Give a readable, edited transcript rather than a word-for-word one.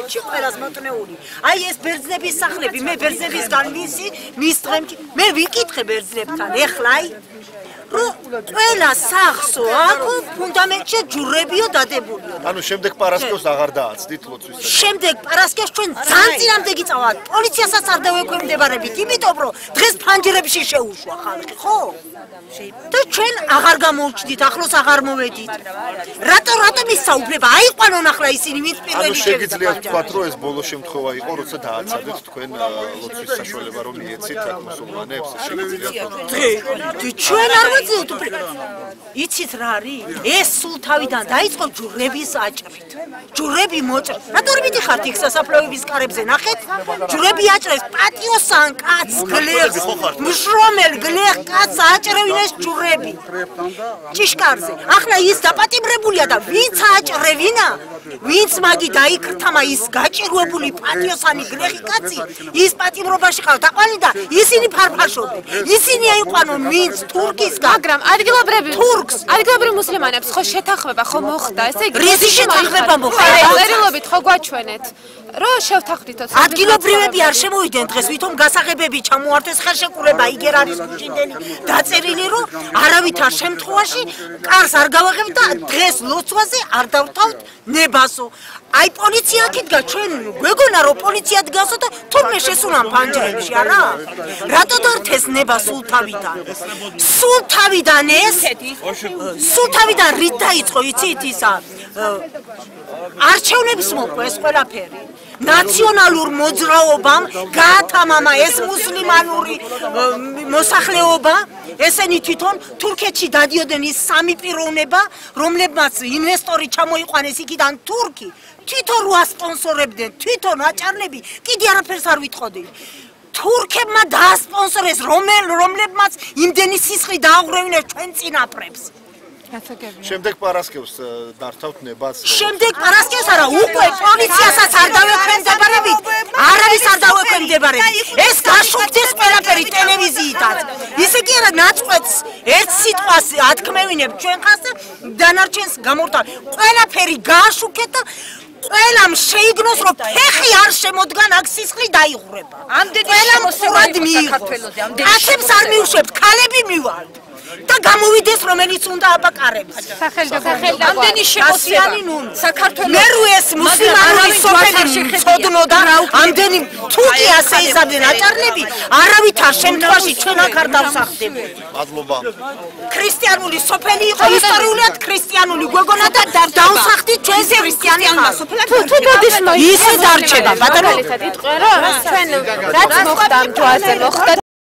მიწაში ყველას მოტნეული. აი ეს ბერძნების სახლები, მე ბერძნებისგან მის დღემდე მე ვიკითხე ბერძნებთან, ეხლა აი ყველა სახსო აქ ფუნდამენტში ჯვრებიო დადებულია. ანუ შემდეგ პარასკევს აღარ დააცდით ლოცვის. შემდეგ პარასკევს ჩვენ ძალიან წინამდე გიწავათ. პოლიციასაც არ დავექვემდებარებით, იმიტომ რომ დღეს ფანჯრებში შეუშვა ხალხი, ხო? და ჩვენ აღარ გამოვჩდით, ახლოს აღარ მოვედით. რატომ ისაუბრება? აიყვანონ ახლა ისინი ვინც პირველი შეგვიძლია. შეგიძლიათ ვთქვათ, რომ ეს ბოლო შემთხვევა იყო, როცა დააცადეთ თქვენ ლოცვის საშუალება რომ მიეცით აქ მუსულმანებს, შეგიძლიათ. ჩვენ არ ვაძიოთ იცით რა არის? ეს სულ თავიდან დაიწყო ჯვრების აჭრით. ჯვრები მოჭრ. რატო არ მიდიხართ იქ სასაფლაოების კარებზე ნახეთ? ჯვრები აჭრეს პატიოსან კაც გლეხს, მშრომელ გლეხ კაც აჭრევინეს ჯვრები. ჭიშკარზე. ახლა ის დაპატიმრებულია და ვინც აჭრევინა? ვინც მაგი დაიქრთამა ის გაჭირვებული პატიოსანი გლეხი კაცი ის პატიმრობაში ყავდა დაყვანი და ისინი ფარფაშობენ. ისინი აიყვანონ ვინც თურქისგან, მაგრამ ადგილობრივი თურქს, ადგილობრივი მუსლიმანებს ხო შეთანხმება ხო მოხდა, ესე იგი რისი შეთანხმება მოხდა? წერილობით ხო გვაჩვენეთ, რომ შევთანხმდითო. ადგილობრივები არ შემოვიდნენ დღეს, ვითომ გასაღებები ჩამოართეს ხელშეკრულება, იგერ არის გუშინდელი დაწერილი, რომ არავითარ შემთხვევაში კარს არ გავაღებთ და დღეს ლოცვაზე არ დავთავთ ნებასო. აი პოლიცია აქიდგა ჩვენ გვეგონა რომ პოლიცია დგასო და თურმე შესულან ფანჯრებში არა? რატო დართეს ნება სულ თავიდან? სულ თავიდან ეს? სულ თავიდან რით დაიწყო იცით ისა? არჩევნების მოყვა ეს ყველაფერი. ნაციონალურ მოძრაობამ გაათამამა ეს მუსლიმანური მოსახლეობა, ესენი თვითონ თურქეთში დადიოდნენ ის სამი პიროვნება, რომლებმაც ინვესტორი ჩამოიყვანეს იქიდან თურქი, თვითონ რო ასპონსორებდნენ, თვითონ აჭარლები, კიდე არაფერს არ ვიტყოდი. თურქებმა დაასპონსორეს რომლებმაც იმდენი სისხლი დააღრევინეს ჩვენ წინაპრებს. შემდეგ პარასკევს დართავთ ნებას. შემდეგ პარასკევს არა, უკვე პოლიციასაც არ დავექვემდებარებით, არავის არ დავექვემდებარებით. ეს გაშუქდეს ყველაფერი ტელევიზიითაც. ისე კი არა, ნაწყვეტს ერთ სიტყვას ათქმევინებ ჩვენ ხას და დანარჩენს გამორთავ. ყველაფერი გააშუქეთ და ყველამ შეიგნოს რომ ფეხი არ შემოდგან აქ სისხლი დაიღვრება. ამდენი შემოსება საქართველოზე, ამდენი. კაცებს არ მიუშვებთ, ქალები მივართ. და გამოვიდეს რომელიც უნდა აბაკარებს. ამდენი შემოსება საქართველოს. მე რო ეს მუსლიმანური სოფელი წოდნოდა, ამდენი თუკი ასე იზამდნენ აჭარლები, არავითარ შემთხვევაში ჩვენ აქ არ დავსახდებოდით. მადლობა. ქრისტიანული სოფელი იყო, ისტორიულად ქრისტიანული გვეგონა და დავსახდით ჩვენ ქრისტიანი ხალხი. ისე დარჩება, ბატონო. ჩვენ რაც მოხდა ამ ჯვარზე მოხდა